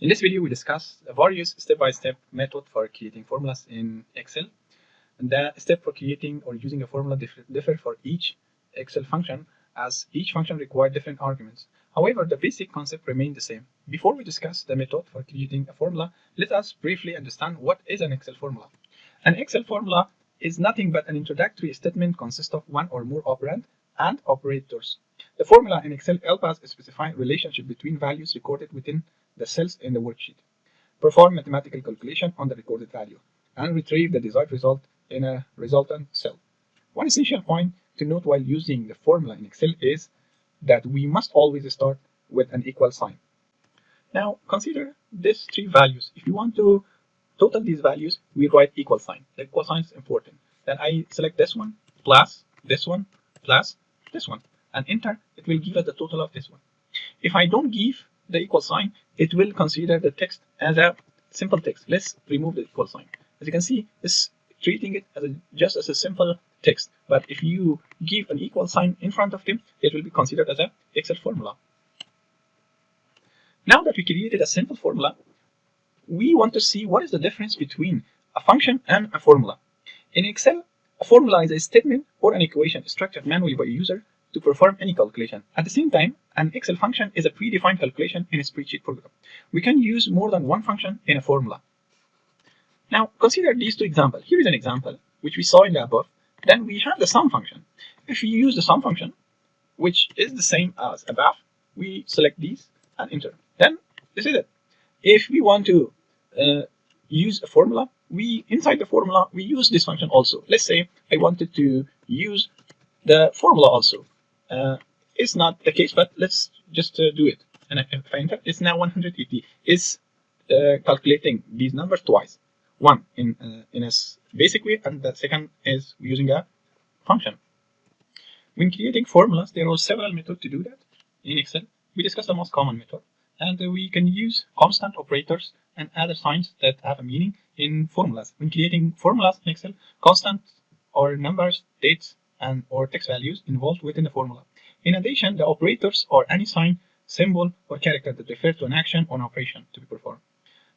In this video, we discuss various step-by-step method for creating formulas in Excel. And the step for creating or using a formula differ for each Excel function, as each function requires different arguments. However, the basic concept remains the same. Before we discuss the method for creating a formula, let us briefly understand what is an Excel formula. An Excel formula is nothing but an introductory statement consisting of one or more operand and operators. The formula in Excel helps us specify relationship between values recorded within the cells in the worksheet, perform mathematical calculation on the recorded value, and retrieve the desired result in a resultant cell. One essential point to note while using the formula in Excel is that we must always start with an equal sign. Now consider these three values. If you want to total these values, we write equal sign. The equal sign is important. Then I select this one plus this one plus this one and enter. It will give us the total of this one. If I don't give the equal sign, it will consider the text as a simple text. Let's remove the equal sign. As you can see, it's treating it as just as a simple text. But if you give an equal sign in front of them, it will be considered as an Excel formula. Now that we created a simple formula, we want to see what is the difference between a function and a formula. In Excel, a formula is a statement or an equation structured manually by a user to perform any calculation. At the same time, an Excel function is a predefined calculation in a spreadsheet program. We can use more than one function in a formula. Now, consider these two examples. Here is an example, which we saw in the above. Then we have the sum function. If we use the sum function, which is the same as above, we select these and enter. Then this is it. If we want to use a formula, inside the formula, we use this function also. Let's say I wanted to use the formula also. It's not the case, but let's just do it. And if I enter, it's now 180. It's calculating these numbers twice. One in a basic way, and the second is using a function. When creating formulas, there are several methods to do that in Excel. We discussed the most common method, and we can use constant operators and other signs that have a meaning in formulas. When creating formulas in Excel, constants or numbers, dates, and or text values involved within the formula. In addition, the operators or any sign, symbol, or character that refer to an action or an operation to be performed.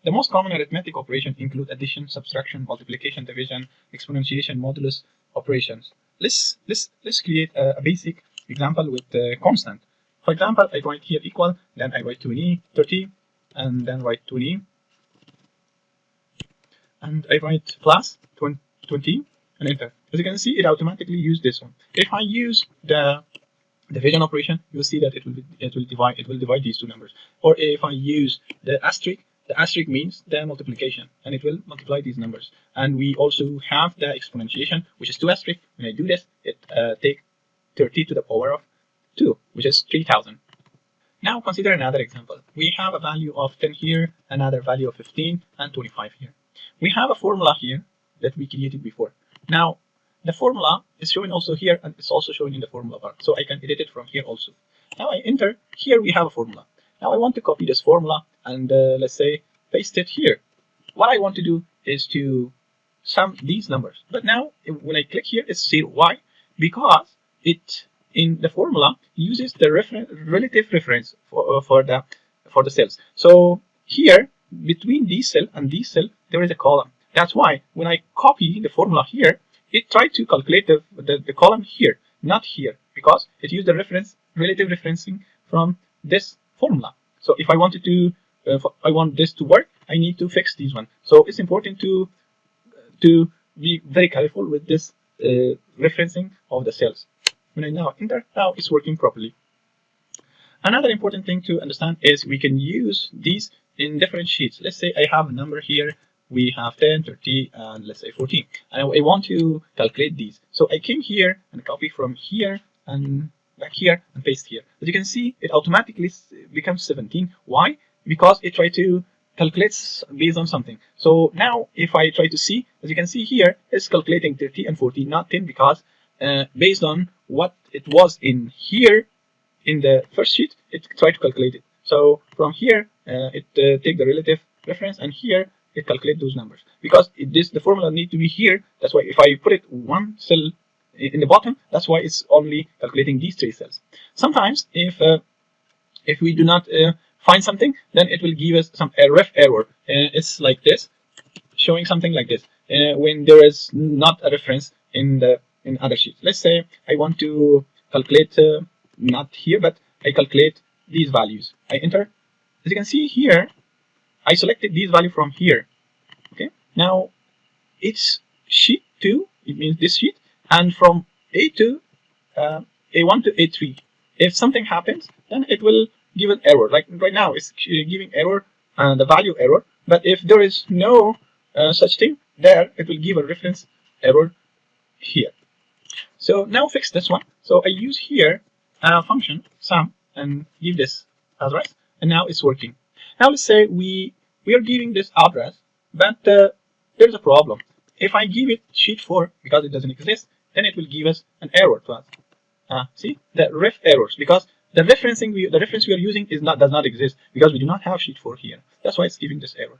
The most common arithmetic operations include addition, subtraction, multiplication, division, exponentiation, modulus operations. Let's create a basic example with constant. For example, I write here equal, then I write 20, 30, and then write 20, and I write plus 20, and enter. As you can see, it automatically used this one. If I use the division operation, you'll see that it will divide these two numbers. Or if I use the asterisk means the multiplication, and it will multiply these numbers. And we also have the exponentiation, which is 2 asterisk. When I do this, it takes 30 to the power of 2, which is 3000. Now consider another example. We have a value of 10 here, another value of 15, and 25 here. We have a formula here that we created before. Now, the formula is showing also here, and it's also showing in the formula bar. So I can edit it from here also. Now I enter. Here we have a formula. Now I want to copy this formula and let's say paste it here. What I want to do is to sum these numbers. But now when I click here, it's 0. Why? Because it in the formula uses the relative reference for the cells. So here between this cell and this cell there is a column. That's why when I copy the formula here, it tried to calculate the column here, not here, because it used the relative referencing from this formula. So if I wanted to, I want this to work, I need to fix these one. So it's important to be very careful with this referencing of the cells. When I now enter, now it's working properly. Another important thing to understand is we can use these in different sheets. Let's say I have a number here. We have 10, 30, and let's say 14. And I want to calculate these. So I came here and copy from here and back here and paste here. As you can see, it automatically becomes 17. Why? Because it tried to calculate based on something. So now if I try to see, as you can see here, it's calculating 30 and 40, not 10, because based on what it was in here in the first sheet, it tried to calculate it. So from here, it take the relative reference, and here it calculates those numbers. Because the formula need to be here, that's why if I put it one cell in the bottom, that's why it's only calculating these 3 cells. Sometimes if we do not find something, then it will give us some ref error. It's like this, showing something like this when there is not a reference in other sheets. Let's say I want to calculate not here, but I calculate these values. I enter. As you can see here, I selected these values from here. Okay. Now it's sheet 2. It means this sheet, and from A2, A1 to A3. If something happens, then it will give an error. Like right now, it's giving error, the value error. But if there is no such thing there, it will give a reference error here. So now fix this one. So I use here a function sum and give this address, and now it's working. Now let's say we are giving this address, but there's a problem. If I give it sheet 4 because it doesn't exist, then it will give us an error to us. See the ref errors, because the reference we are using does not exist, because we do not have sheet 4 here. That's why it's giving this error.